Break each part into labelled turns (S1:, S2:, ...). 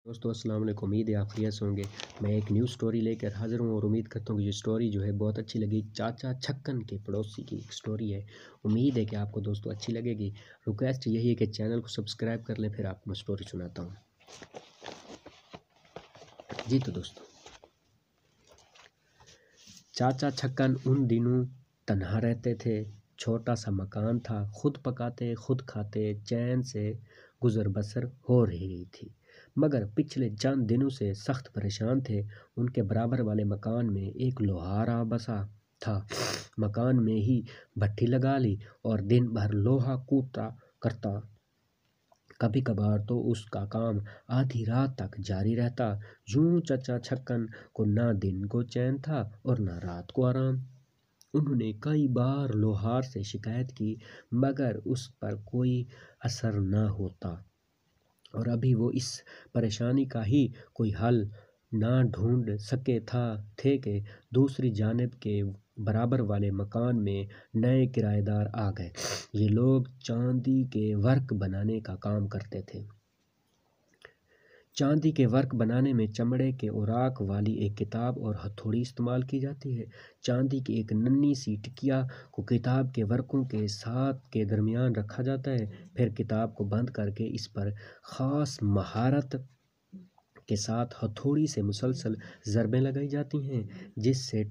S1: दोस्तों अस्सलाम वालेकुम। उम्मीद है आप खैरियत से होंगे। मैं एक न्यू स्टोरी लेकर हाज़िर हूँ और उम्मीद करता हूँ कि ये स्टोरी जो है बहुत अच्छी लगी। चाचा छक्कन के पड़ोसी की एक स्टोरी है। उम्मीद है कि आपको दोस्तों अच्छी लगेगी। रिक्वेस्ट यही है कि चैनल को सब्सक्राइब कर लें, फिर आपको मैं स्टोरी सुनाता हूँ। जी तो दोस्तों, चाचा छक्कन उन दिनों तन्हा रहते थे। छोटा सा मकान था, खुद पकाते खुद खाते चैन से गुजर बसर हो रही थी। मगर पिछले चंद दिनों से सख्त परेशान थे। उनके बराबर वाले मकान में एक लोहार आ बसा था। मकान में ही भट्ठी लगा ली और दिन भर लोहा कूटा करता। कभी कभार तो उसका काम आधी रात तक जारी रहता। यूं चाचा छक्कन को ना दिन को चैन था और ना रात को आराम। उन्होंने कई बार लोहार से शिकायत की, मगर उस पर कोई असर न होता और अभी वो इस परेशानी का ही कोई हल ना ढूंढ सके थे कि दूसरी जानिब के बराबर वाले मकान में नए किराएदार आ गए। ये लोग चांदी के वर्क बनाने का काम करते थे। चांदी के वर्क बनाने में चमड़े के औराक वाली एक किताब और हथौड़ी इस्तेमाल की जाती है। चांदी की एक नन्ही सी टिकिया को किताब के वर्कों के साथ के दरमियान रखा जाता है। फिर किताब को बंद करके इस पर ख़ास महारत के साथ हथौड़ी से मुसलसल ज़रबें लगाई जाती हैं, जिससे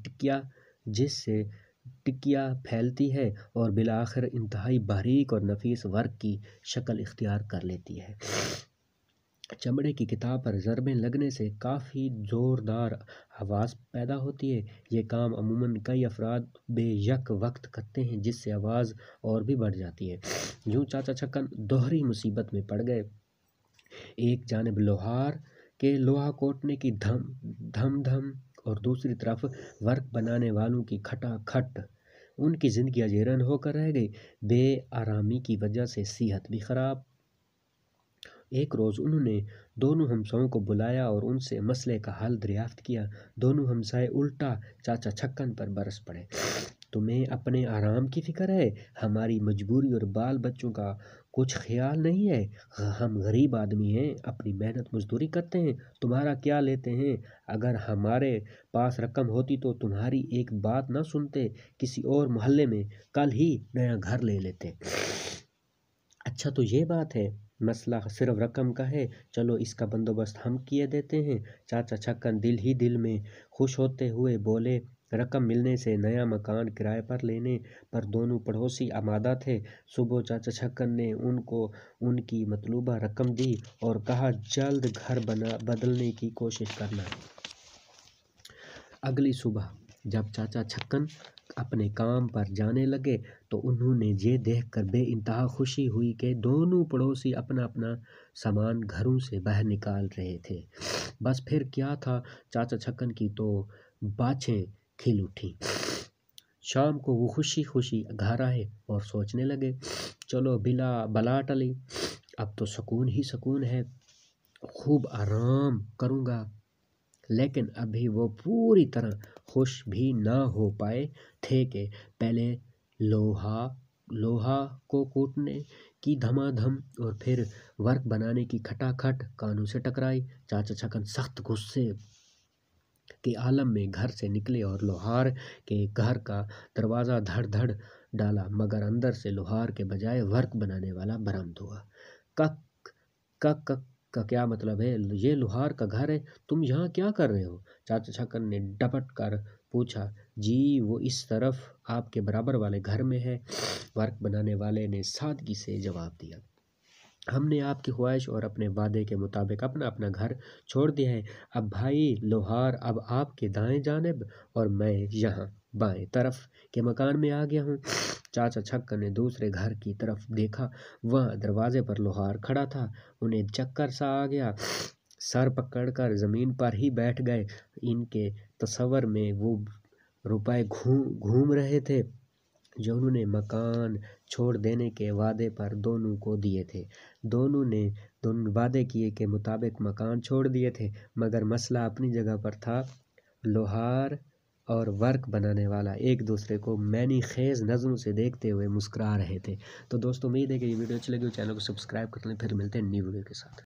S1: टिकिया फैलती है और बिलाखिर इंतहाई बारीक और नफीस वर्क की शक्ल इख्तियार कर लेती है। चमड़े की किताब पर ज़रबें लगने से काफ़ी ज़ोरदार आवाज़ पैदा होती है। ये काम अमूमन कई अफराद बेयक वक्त करते हैं, जिससे आवाज़ और भी बढ़ जाती है। यूं चाचा छक्कन दोहरी मुसीबत में पड़ गए। एक जानिब लोहार के लोहा कोटने की धम धम और दूसरी तरफ वर्क बनाने वालों की खटाखट। उनकी ज़िंदगी अजेरन होकर रह गई। बेआरामी की वजह से सेहत भी ख़राब। एक रोज़ उन्होंने दोनों हमसायों को बुलाया और उनसे मसले का हल दरियाफ्त किया। दोनों हमसाए उल्टा चाचा छक्कन पर बरस पड़े। तुम्हें अपने आराम की फिक्र है, हमारी मजबूरी और बाल बच्चों का कुछ ख्याल नहीं है। हम गरीब आदमी हैं, अपनी मेहनत मजदूरी करते हैं, तुम्हारा क्या लेते हैं। अगर हमारे पास रकम होती तो तुम्हारी एक बात ना सुनते, किसी और मोहल्ले में कल ही नया घर ले लेते। अच्छा तो ये बात है, मसला सिर्फ रकम का है, चलो इसका बंदोबस्त हम किए देते हैं। चाचा छक्कन दिल ही दिल में खुश होते हुए बोले। रकम मिलने से नया मकान किराए पर लेने पर दोनों पड़ोसी आमादा थे। सुबह चाचा छक्कन ने उनको उनकी मतलूबा रकम दी और कहा जल्द घर बदलने की कोशिश करना। अगली सुबह जब चाचा छक्कन अपने काम पर जाने लगे तो उन्होंने ये देखकर बेइंतहा खुशी हुई कि दोनों पड़ोसी अपना अपना सामान घरों से बाहर निकाल रहे थे। बस फिर क्या था, चाचा छक्कन की तो बाछें खिल उठी। शाम को वो खुशी खुशी घर आए और सोचने लगे, चलो बला टली, अब तो सुकून ही सुकून है, खूब आराम करूँगा। लेकिन अभी वो पूरी तरह खुश भी ना हो पाए थे कि पहले लोहा को कूटने की धमाधम और फिर वर्क बनाने की खटाखट कानों से टकराई। चाचा छक्कन सख्त गुस्से के आलम में घर से निकले और लोहार के घर का दरवाज़ा धड़ धड़ डाला, मगर अंदर से लोहार के बजाय वर्क बनाने वाला बरामद हुआ। कक कक कक का क्या मतलब है, ये लोहार का घर है, तुम यहाँ क्या कर रहे हो। चाचा छक्कन ने डपट कर पूछा। जी वो इस तरफ आपके बराबर वाले घर में है, वर्क बनाने वाले ने सादगी से जवाब दिया। हमने आपकी ख्वाहिश और अपने वादे के मुताबिक अपना अपना घर छोड़ दिया है। अब भाई लोहार अब आपके दाएं जानिब और मैं यहाँ बाएं तरफ के मकान में आ गया हूँ। चाचा छक्कन ने दूसरे घर की तरफ देखा, वहाँ दरवाजे पर लोहार खड़ा था। उन्हें चक्कर सा आ गया, सर पकड़कर ज़मीन पर ही बैठ गए। इनके तस्वर में वो रुपए घूम रहे थे जो उन्होंने मकान छोड़ देने के वादे पर दोनों को दिए थे। दोनों वादे किए के मुताबिक मकान छोड़ दिए थे, मगर मसला अपनी जगह पर था। लोहार और वर्क बनाने वाला एक दूसरे को मैनी खेज नज़रों से देखते हुए मुस्कुरा रहे थे। तो दोस्तों उम्मीद है कि ये वीडियो अच्छी लगी हो, चैनल को सब्सक्राइब कर लें। फिर मिलते हैं न्यू वीडियो के साथ।